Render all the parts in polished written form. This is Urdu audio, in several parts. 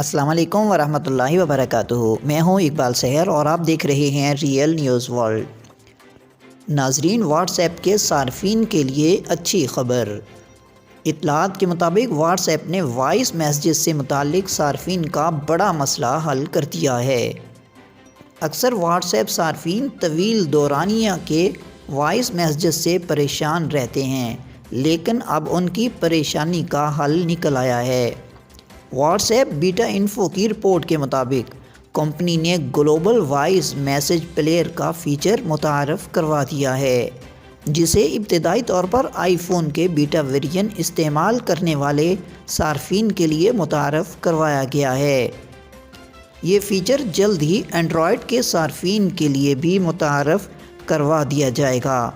السلام علیکم ورحمۃ اللہ وبرکاتہ۔ میں ہوں اقبال سحر اور آپ دیکھ رہے ہیں ریئل نیوز ورلڈ۔ ناظرین، واٹس ایپ کے صارفین کے لیے اچھی خبر۔ اطلاعات کے مطابق واٹس ایپ نے وائس میسیجز سے متعلق صارفین کا بڑا مسئلہ حل کر دیا ہے۔ اکثر واٹس ایپ صارفین طویل دورانیہ کے وائس میسیجز سے پریشان رہتے ہیں، لیکن اب ان کی پریشانی کا حل نکل آیا ہے۔ واٹس ایپ بیٹا انفو کی رپورٹ کے مطابق کمپنی نے گلوبل وائس میسیج پلیئر کا فیچر متعارف کروا دیا ہے، جسے ابتدائی طور پر آئی فون کے بیٹا ویرژن استعمال کرنے والے صارفین کے لیے متعارف کروایا گیا ہے۔ یہ فیچر جلد ہی اینڈرائیڈ کے صارفین کے لیے بھی متعارف کروا دیا جائے گا۔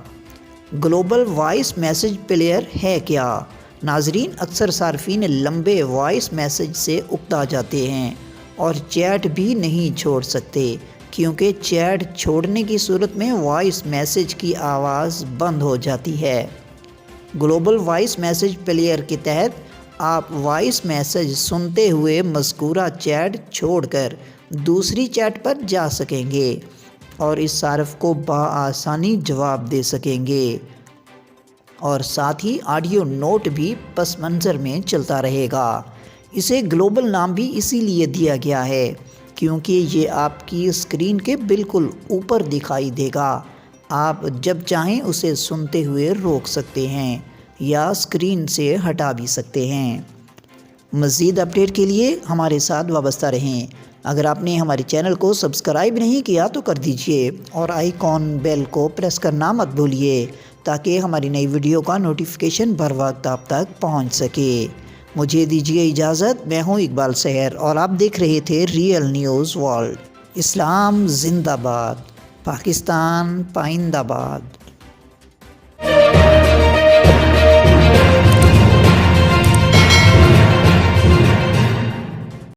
گلوبل وائس میسیج پلیئر ہے کیا؟ ناظرین، اکثر صارفین لمبے وائس میسیج سے اکتا جاتے ہیں اور چیٹ بھی نہیں چھوڑ سکتے، کیونکہ چیٹ چھوڑنے کی صورت میں وائس میسیج کی آواز بند ہو جاتی ہے۔ گلوبل وائس میسیج پلیئر کے تحت آپ وائس میسیج سنتے ہوئے مذکورہ چیٹ چھوڑ کر دوسری چیٹ پر جا سکیں گے اور اس صارف کو بآسانی جواب دے سکیں گے، اور ساتھ ہی آڈیو نوٹ بھی پس منظر میں چلتا رہے گا۔ اسے گلوبل نام بھی اسی لیے دیا گیا ہے کیونکہ یہ آپ کی اسکرین کے بالکل اوپر دکھائی دے گا۔ آپ جب چاہیں اسے سنتے ہوئے روک سکتے ہیں یا اسکرین سے ہٹا بھی سکتے ہیں۔ مزید اپڈیٹ کے لیے ہمارے ساتھ وابستہ رہیں۔ اگر آپ نے ہمارے چینل کو سبسکرائب نہیں کیا تو کر دیجئے اور آئیکن بیل کو پریس کرنا مت بھولیے تاکہ ہماری نئی ویڈیو کا نوٹیفیکیشن بر وقت آپ تک پہنچ سکے۔ مجھے دیجیے اجازت۔ میں ہوں اقبال سحر اور آپ دیکھ رہے تھے ریئل نیوز ورلڈ۔ اسلام زندہ باد، پاکستان پائندہ باد۔